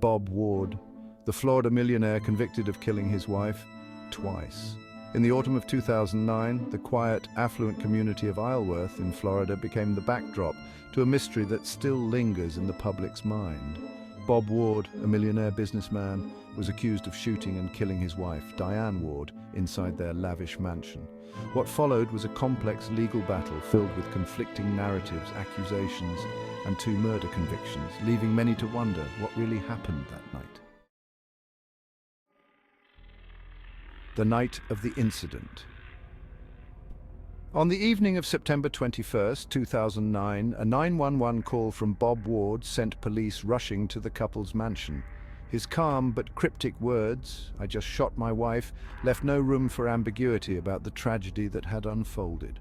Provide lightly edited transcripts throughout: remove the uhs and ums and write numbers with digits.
Bob Ward, the Florida millionaire convicted of killing his wife twice. In the autumn of 2009, the quiet, affluent community of Isleworth in Florida became the backdrop to a mystery that still lingers in the public's mind. Bob Ward, a millionaire businessman, was accused of shooting and killing his wife, Diane Ward, inside their lavish mansion. What followed was a complex legal battle filled with conflicting narratives, accusations, and 2 murder convictions, leaving many to wonder what really happened that night. The night of the incident. On the evening of September 21, 2009, a 911 call from Bob Ward sent police rushing to the couple's mansion. His calm but cryptic words, "I just shot my wife," left no room for ambiguity about the tragedy that had unfolded.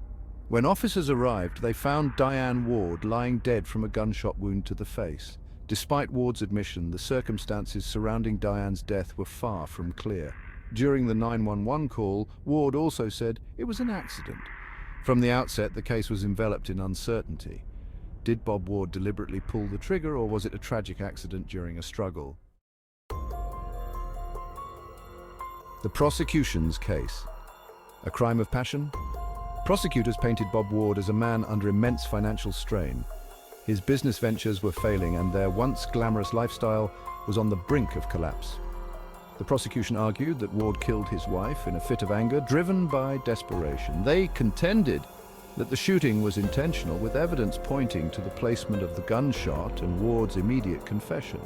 When officers arrived, they found Diane Ward lying dead from a gunshot wound to the face. Despite Ward's admission, the circumstances surrounding Diane's death were far from clear. During the 911 call, Ward also said it was an accident. From the outset, the case was enveloped in uncertainty. Did Bob Ward deliberately pull the trigger, or was it a tragic accident during a struggle? The prosecution's case. A crime of passion? Prosecutors painted Bob Ward as a man under immense financial strain. His business ventures were failing, and their once glamorous lifestyle was on the brink of collapse. The prosecution argued that Ward killed his wife in a fit of anger, driven by desperation. They contended that the shooting was intentional, with evidence pointing to the placement of the gunshot and Ward's immediate confession.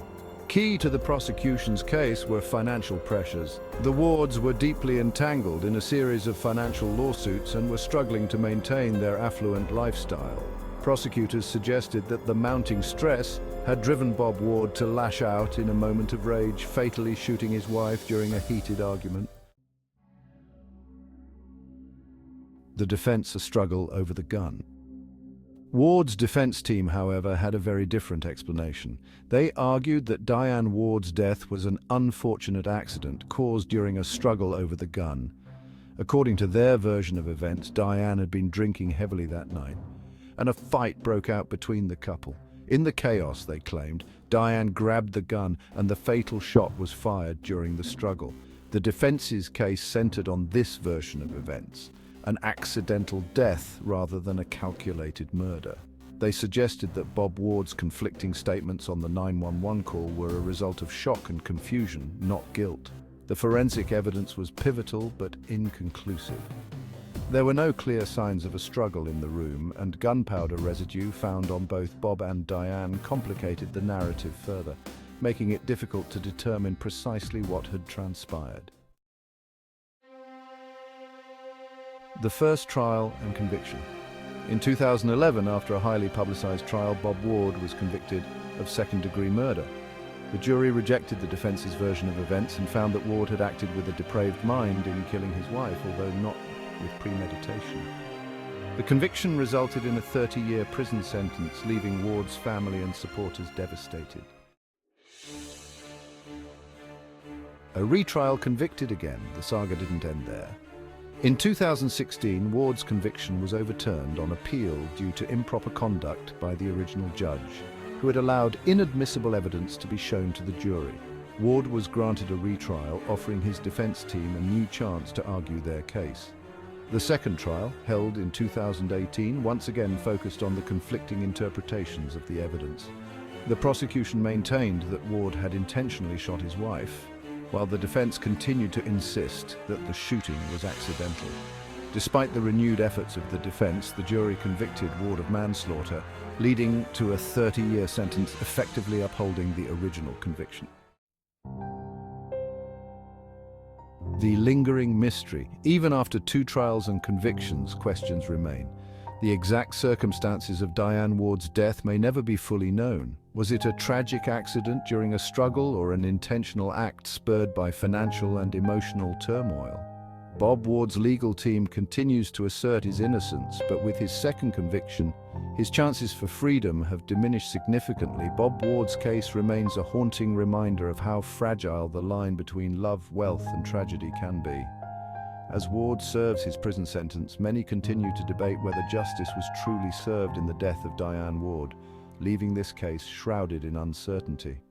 Key to the prosecution's case were financial pressures. The Wards were deeply entangled in a series of financial lawsuits and were struggling to maintain their affluent lifestyle. Prosecutors suggested that the mounting stress had driven Bob Ward to lash out in a moment of rage, fatally shooting his wife during a heated argument. The defense a struggle over the gun. Ward's defense team, however, had a very different explanation. They argued that Diane Ward's death was an unfortunate accident caused during a struggle over the gun. According to their version of events, Diane had been drinking heavily that night, and a fight broke out between the couple. In the chaos, they claimed, Diane grabbed the gun and the fatal shot was fired during the struggle. The defense's case centered on this version of events, an accidental death rather than a calculated murder. They suggested that Bob Ward's conflicting statements on the 911 call were a result of shock and confusion, not guilt. The forensic evidence was pivotal but inconclusive. There were no clear signs of a struggle in the room, and gunpowder residue found on both Bob and Diane complicated the narrative further, making it difficult to determine precisely what had transpired. The first trial and conviction. In 2011, after a highly publicized trial, Bob Ward was convicted of second-degree murder. The jury rejected the defense's version of events and found that Ward had acted with a depraved mind in killing his wife, although not with premeditation. The conviction resulted in a 30-year prison sentence, leaving Ward's family and supporters devastated. A retrial, convicted again. The saga didn't end there. In 2016, Ward's conviction was overturned on appeal due to improper conduct by the original judge, who had allowed inadmissible evidence to be shown to the jury. Ward was granted a retrial, offering his defense team a new chance to argue their case. The second trial, held in 2018, once again focused on the conflicting interpretations of the evidence. The prosecution maintained that Ward had intentionally shot his wife, while the defense continued to insist that the shooting was accidental. Despite the renewed efforts of the defense, the jury convicted Ward of manslaughter, leading to a 30-year sentence, effectively upholding the original conviction. The lingering mystery. Even after 2 trials and convictions, questions remain. The exact circumstances of Diane Ward's death may never be fully known. Was it a tragic accident during a struggle, or an intentional act spurred by financial and emotional turmoil? Bob Ward's legal team continues to assert his innocence, but with his second conviction, his chances for freedom have diminished significantly. Bob Ward's case remains a haunting reminder of how fragile the line between love, wealth, and tragedy can be. As Ward serves his prison sentence, many continue to debate whether justice was truly served in the death of Diane Ward, leaving this case shrouded in uncertainty.